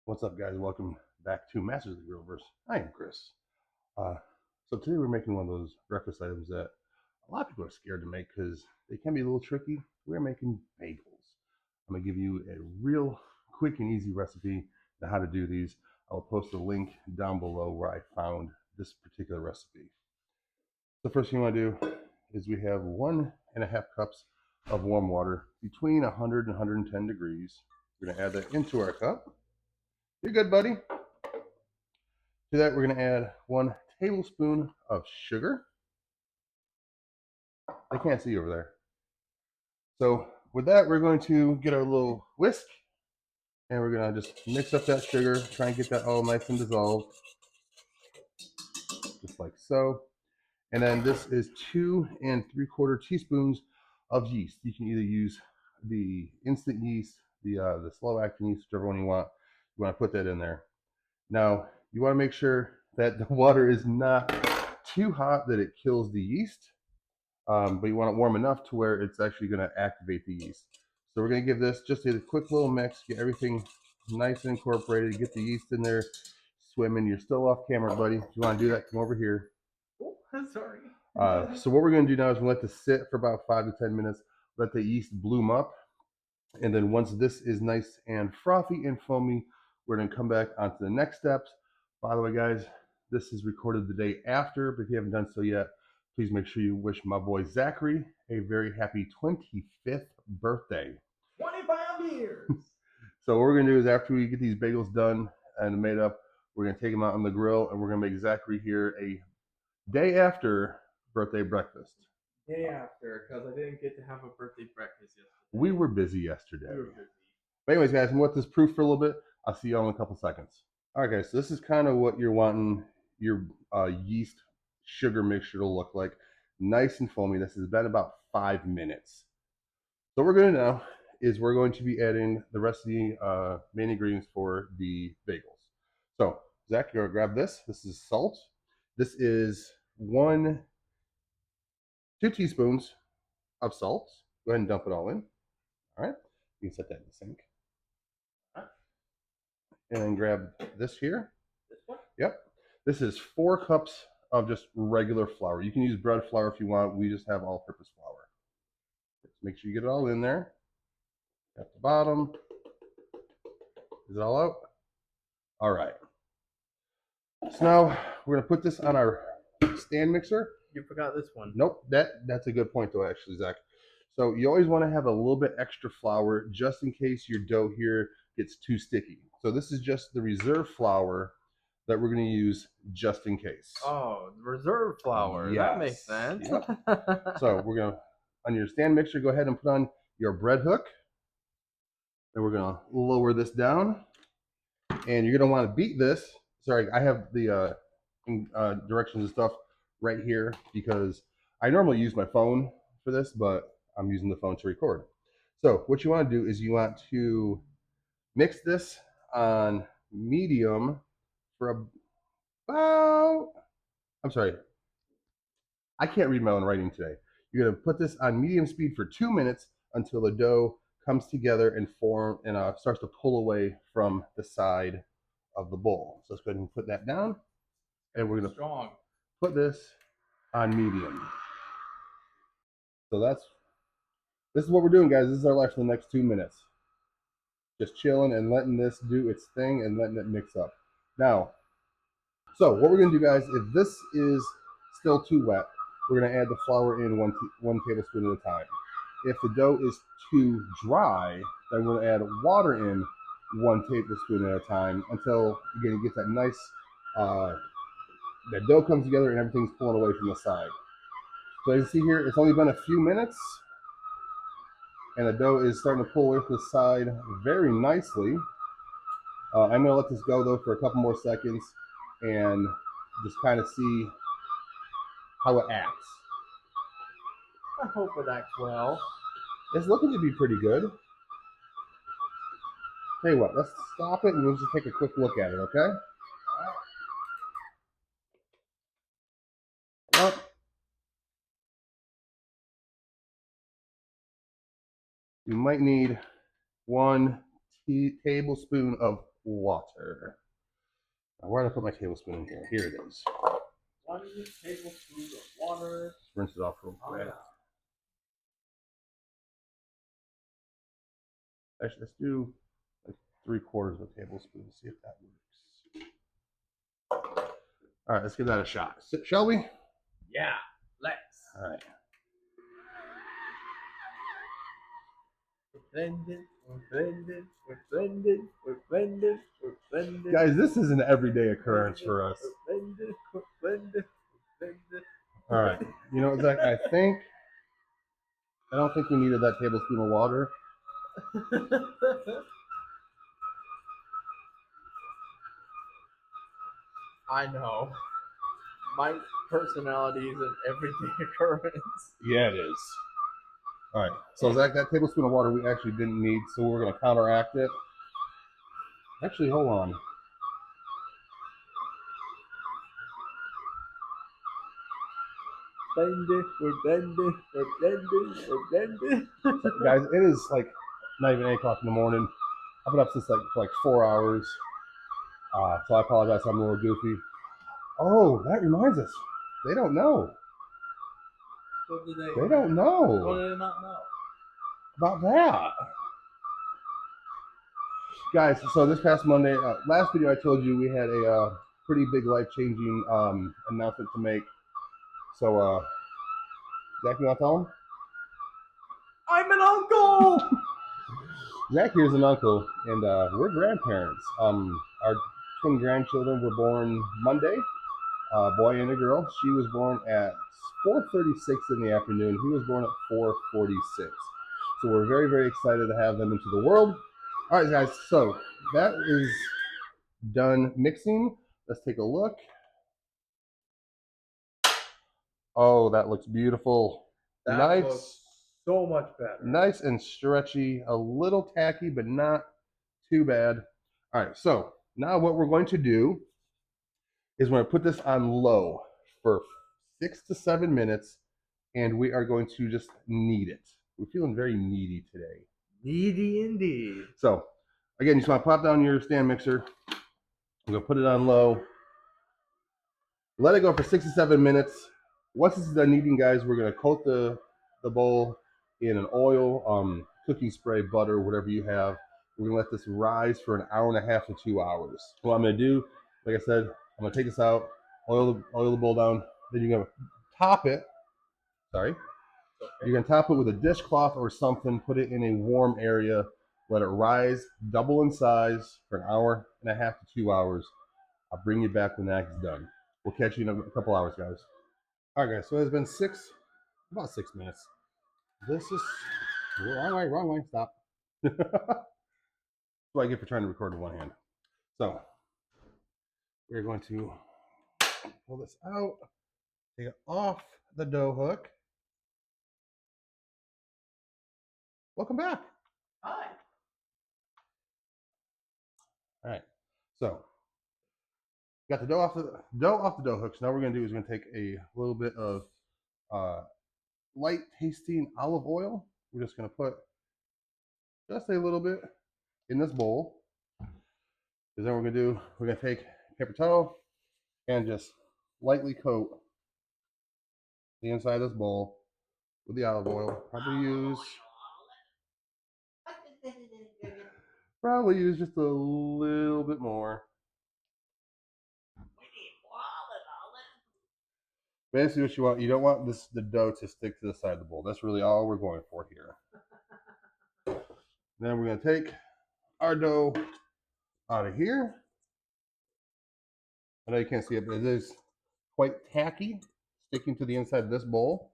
What's up, guys? Welcome back to Masters of the Griddleverse. I am Chris. Uh, so today we're making one of those breakfast items that a lot of people are scared to make because they can be a little tricky. We're making bagels. I'm gonna give you a real quick and easy recipe on how to do these. I'll post a link down below where I found this particular recipe. The first thing you want to do is we have 1.5 cups of warm water between 100 and 110 degrees. We're gonna add that into our cup. You're good, buddy. To that, we're going to add 1 tablespoon of sugar. I can't see over there. So with that, we're going to get our little whisk, and we're going to just mix up that sugar, try and get that all nice and dissolved, just like so. And then this is 2 3/4 teaspoons of yeast. You can either use the instant yeast, the slow acting yeast, whichever one you want. You want to put that in there. Now, you want to make sure that the water is not too hot that it kills the yeast, but you want it warm enough to where it's actually going to activate the yeast. So we're going to give this just a quick little mix, get everything nice and incorporated, get the yeast in there swimming. You're still off camera, buddy. If you want to do that, come over here. Oh, sorry. So what we're going to do now is we'll let this sit for about 5 to 10 minutes, let the yeast bloom up. And then once this is nice and frothy and foamy, we're going to come back onto the next steps. By the way, guys, this is recorded the day after, but if you haven't done so yet, please make sure you wish my boy Zachary a very happy 25th birthday. 25 years. So what we're going to do is after we get these bagels done and made up, we're going to take them out on the grill, and we're going to make Zachary here a day after birthday breakfast. Day after, because I didn't get to have a birthday breakfast yesterday. We were busy yesterday. We were busy. But anyways, guys, I'm going to let this proof for a little bit. I'll see y'all in a couple seconds. All right, guys, so this is kind of what you're wanting your yeast sugar mixture to look like. Nice and foamy. This has been about 5 minutes. So what we're going to do now is we're going to be adding the rest of the main ingredients for the bagels. So, Zach, you're going to grab this. This is salt. This is 2 teaspoons of salt. Go ahead and dump it all in. All right. You can set that in the sink. And then grab this here. This one? Yep. This is 4 cups of just regular flour. You can use bread flour if you want. We just have all-purpose flour. Just make sure you get it all in there. At the bottom. Is it all out? All right. So now we're gonna put this on our stand mixer. You forgot this one. Nope. That's a good point though, actually, Zach. So you always want to have a little bit extra flour just in case your dough here gets too sticky. So this is just the reserve flour that we're going to use just in case. Oh, reserve flour. Yes. That makes sense. Yep. So we're going to, on your stand mixer, go ahead and put on your bread hook. And we're going to lower this down. And you're going to want to beat this. Sorry, I have the directions and stuff right here because I normally use my phone for this, but I'm using the phone to record. So what you want to do is you want to mix this on medium for about, I'm sorry, I can't read my own writing today. You're going to put this on medium speed for 2 minutes until the dough comes together and form and starts to pull away from the side of the bowl. So let's go ahead and put that down. And we're going to put this on medium. So this is what we're doing, guys. This is our life for the next 2 minutes. Just chilling and letting this do its thing and letting it mix up. Now, so what we're going to do, guys, if this is still too wet, we're going to add the flour in one tablespoon at a time. If the dough is too dry, then we're going to add water in 1 tablespoon at a time until, again, you get that nice, that dough comes together and everything's pulling away from the side. So as you see here, it's only been a few minutes, and the dough is starting to pull away from the side very nicely. I'm going to let this go, though, for a couple more seconds and just kind of see how it acts. I hope it acts well. It's looking to be pretty good. Tell you what, let's stop it and we'll just take a quick look at it, okay? Well, you might need 1 tablespoon of water. Now, where did I put my tablespoon in here? Here it is. 1 tablespoon of water. Let's rinse it off real quick. Oh, yeah. Actually, let's do like 3/4 of a tablespoon. See if that works. All right, let's give that a shot. Shall we? Yeah, let's. All right. We're blending, we're blending, we're blending, we're blending, we're blending. Guys, this is an everyday occurrence for us. We're blending, we're blending, we're blending. All right. You know, Zach, I don't think we needed that tablespoon of water. I know. My personality is an everyday occurrence. Yeah, it is. All right. So, Zach, that tablespoon of water we actually didn't need, so we're going to counteract it. Actually, hold on. Blending, we're blending, we're blending, we're blending. Guys, it is like not even 8 o'clock in the morning. I've been up since for like 4 hours. So I apologize, I'm a little goofy. Oh, that reminds us. They don't know. What did They don't know. What did they not know? About that. Guys, so this past Monday, last video I told you we had a pretty big life-changing announcement to make. So, Zach, you want to tell them? I'm an uncle! Zach here's an uncle, and we're grandparents. Our twin grandchildren were born Monday, a boy and a girl. She was born at 4:36 in the afternoon. He was born at 4:46. So we're very, very excited to have them into the world. All right, guys, so that is done mixing. Let's take a look. Oh, that looks beautiful. That nice. looks so much better. Nice and stretchy, a little tacky, but not too bad. All right, so now what we're going to do is we're going to put this on low for 6 to 7 minutes, and we are going to just knead it. We're feeling very kneady today. Needy indeed. So, again, you just want to pop down your stand mixer. I'm going to put it on low. Let it go for 6 to 7 minutes. Once this is done kneading, guys, we're going to coat the bowl in an oil, cooking spray, butter, whatever you have. We're going to let this rise for an hour and a half to 2 hours. What I'm going to do, like I said, I'm going to take this out, oil the bowl down. Then you're going to top it. Sorry. Okay. You're going to top it with a dishcloth or something. Put it in a warm area. Let it rise, double in size for an hour and a half to 2 hours. I'll bring you back when that's done. We'll catch you in a couple hours, guys. All right, guys. So it's been about 6 minutes. This is wrong way. Stop. That's what I get for trying to record with one hand. So we're going to pull this out, take it off the dough hook. Welcome back. Hi. All right. So got the dough off the dough hook. So now what we're going to do is we're going to take a little bit of light tasting olive oil. We're just going to put just a little bit in this bowl. Because then we're going to take paper towel and just lightly coat the inside of this bowl with the olive oil. Probably use just a little bit more. Basically what you want, you don't want the dough to stick to the side of the bowl. That's really all we're going for here. Then we're going to take our dough out of here. I know you can't see it, but it is quite tacky, sticking to the inside of this bowl.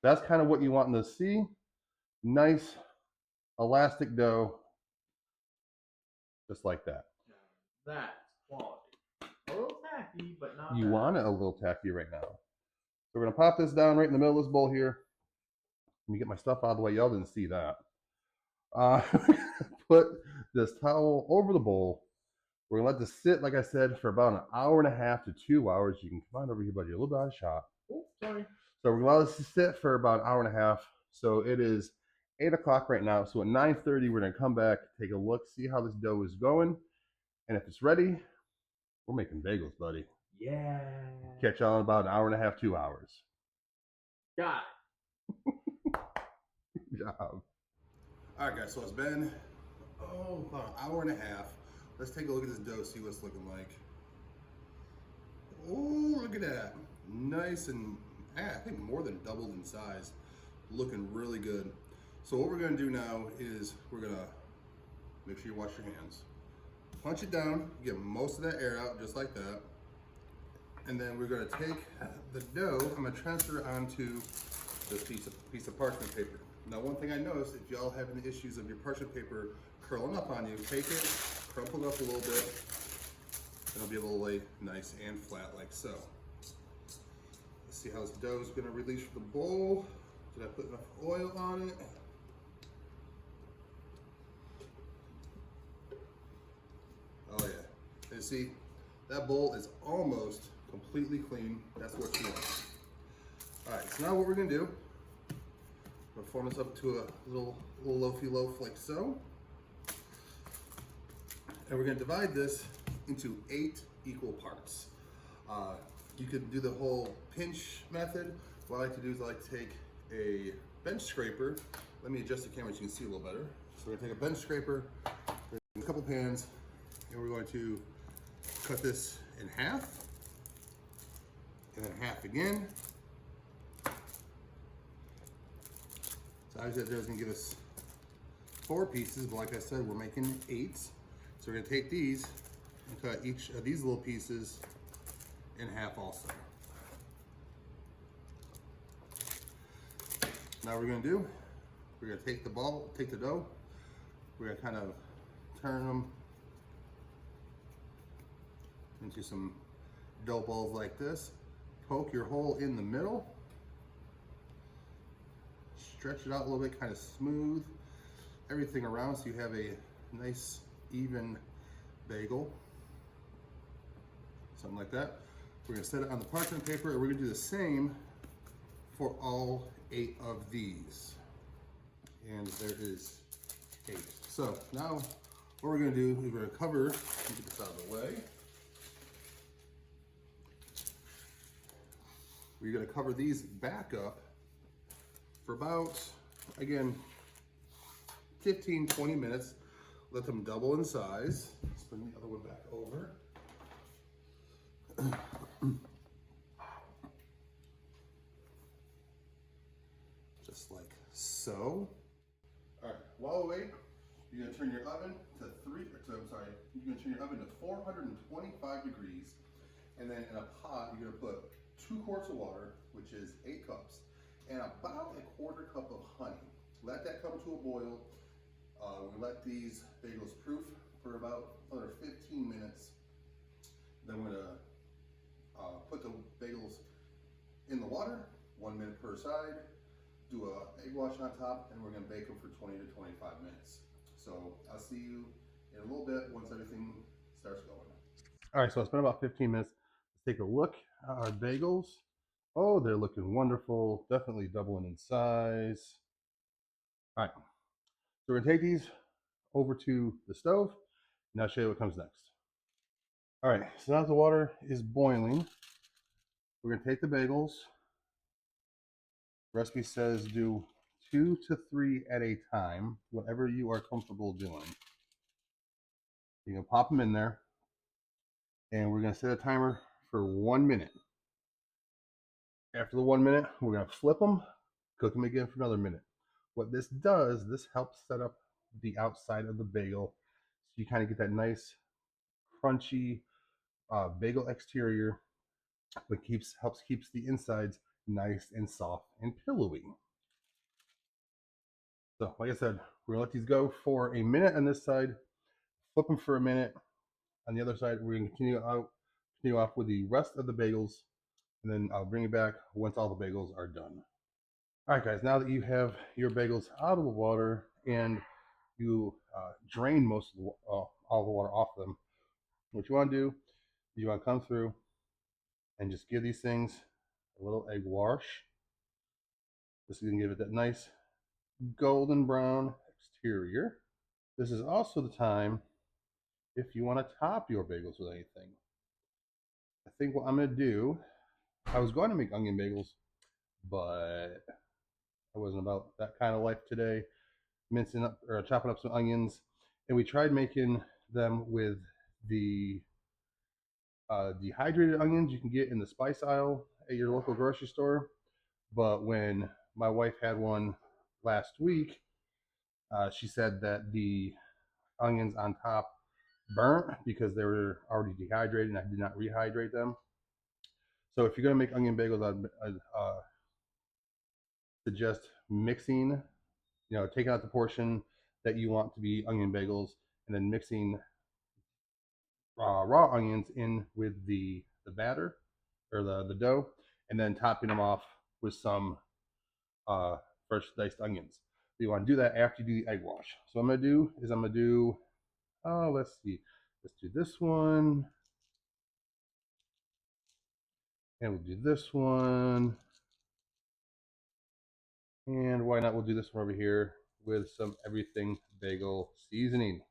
That's kind of what you want to see. Nice elastic dough, just like that. That's quality. A little tacky, but not You bad. want it a little tacky right now. So we're going to pop this down right in the middle of this bowl here. Let me get my stuff out of the way. Y'all didn't see that. Put this towel over the bowl. We're going to let this sit, like I said, for about an hour and a half to 2 hours. You can come on over here, buddy. A little bit out of shot. Oh, sorry. So we're going to let this sit for about an hour and a half. So it is 8 o'clock right now. So at 9:30, we're gonna come back, take a look, see how this dough is going, and if it's ready, we're making bagels, buddy. Yeah. Catch y'all in about an hour and a half, 2 hours. Got Good job. All right, guys. So it's been about an hour and a half. Let's take a look at this dough, see what it's looking like. Oh, look at that. Nice and I think more than doubled in size. Looking really good. So what we're gonna do now is we're gonna make sure you wash your hands. Punch it down, get most of that air out just like that. And then we're gonna take the dough, I'm gonna transfer it onto this piece of parchment paper. Now one thing I noticed, if y'all have any issues of your parchment paper curling up on you, take it, crumple it up a little bit, and it'll be able to lay nice and flat like so. Let's see how this dough is gonna release from the bowl. Did I put enough oil on it? Oh yeah. And see, that bowl is almost completely clean. That's what you want. All right, so now what we're gonna do, we're gonna form this up to a little loafy loaf like so. And we're gonna divide this into 8 equal parts. You could do the whole pinch method. What I like to do is I like to take a bench scraper. Let me adjust the camera so you can see a little better. So we're gonna take a bench scraper, a couple pans, and we're going to cut this in half, and then half again. So obviously that doesn't give us 4 pieces, but like I said, we're making 8. So we're gonna take these and cut each of these little pieces in half also. Now we're gonna do, we're gonna take the dough, we're gonna kind of turn them into some dough balls like this. Poke your hole in the middle, stretch it out a little bit, kind of smooth everything around so you have a nice even bagel, something like that. We're gonna set it on the parchment paper, and we're gonna do the same for all 8 of these. And there is 8. So now what we're gonna do is we're gonna cover, let me get this out of the way. We're gonna cover these back up for about, again, 15, 20 minutes. Let them double in size. Let's bring the other one back over. Just like so. All right, while we wait, you're gonna turn your oven to you're gonna turn your oven to 425 degrees. And then in a pot, you're gonna put 2 quarts of water, which is 8 cups, and about a 1/4 cup of honey. Let that come to a boil. We let these bagels proof for about another 15 minutes. Then we're gonna put the bagels in the water, 1 minute per side, do a egg wash on top, and we're gonna bake them for 20 to 25 minutes. So I'll see you in a little bit once everything starts going. All right, so it's been about 15 minutes. Let's take a look at our bagels. Oh, they're looking wonderful. Definitely doubling in size. All right, so we're gonna take these over to the stove, and I'll show you what comes next. All right, so now the water is boiling. We're gonna take the bagels. The recipe says do 2 to 3 at a time, whatever you are comfortable doing. You can pop them in there, and we're gonna set a timer for 1 minute. After the 1 minute, we're gonna flip them, cook them again for another minute. What this does, this helps set up the outside of the bagel, so you kind of get that nice, crunchy bagel exterior, but helps keeps the insides nice and soft and pillowy. So, like I said, we're gonna let these go for a minute on this side, flip them for a minute. On the other side, we're gonna continue off with the rest of the bagels, and then I'll bring it back once all the bagels are done. All right, guys, now that you have your bagels out of the water and you drain most of all the water off them, what you want to do is you want to come through and just give these things a little egg wash. This is going to give it that nice golden brown exterior. This is also the time if you want to top your bagels with anything. I think what I'm going to do, I was going to make onion bagels, but I wasn't about that kind of life today. Mincing up or chopping up some onions, and we tried making them with the dehydrated onions you can get in the spice aisle at your local grocery store. But when my wife had one last week, she said that the onions on top burnt because they were already dehydrated and I did not rehydrate them. So if you're gonna make onion bagels, I'd suggest mixing, taking out the portion that you want to be onion bagels, and then mixing raw onions in with the batter or the dough, and then topping them off with some uh, fresh diced onions. So you want to do that after you do the egg wash. So what I'm gonna do, let's see, let's do this one, and we'll do this one, and why not? We'll do this one over here with some everything bagel seasoning.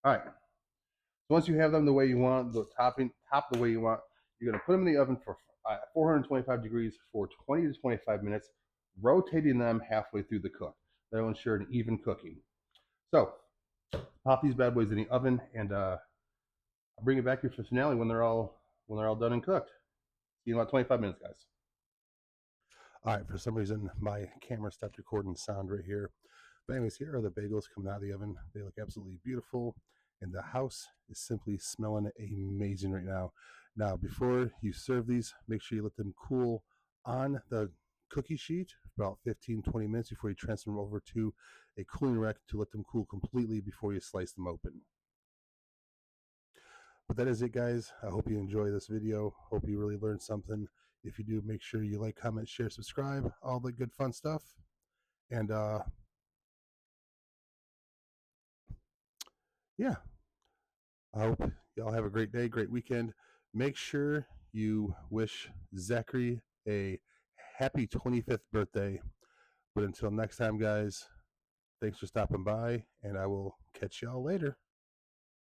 All right. So once you have them the way you want, the top the way you want, you're gonna put them in the oven for 425 degrees for 20 to 25 minutes, rotating them halfway through the cook. That'll ensure an even cooking. So pop these bad boys in the oven, and I'll bring it back here for the finale when they're all done and cooked. See you in about 25 minutes, guys. All right, for some reason my camera stopped recording sound right here. But anyways, here are the bagels coming out of the oven. They look absolutely beautiful, and the house is simply smelling amazing right now. Now, before you serve these, make sure you let them cool on the cookie sheet for about 15-20 minutes before you transfer them over to a cooling rack to let them cool completely before you slice them open. But that is it, guys. I hope you enjoy this video. Hope you really learned something. If you do, make sure you like, comment, share, subscribe, all the good fun stuff. And yeah, I hope y'all have a great day, great weekend. Make sure you wish Zachary a happy 25th birthday. But until next time, guys, thanks for stopping by, and I will catch y'all later.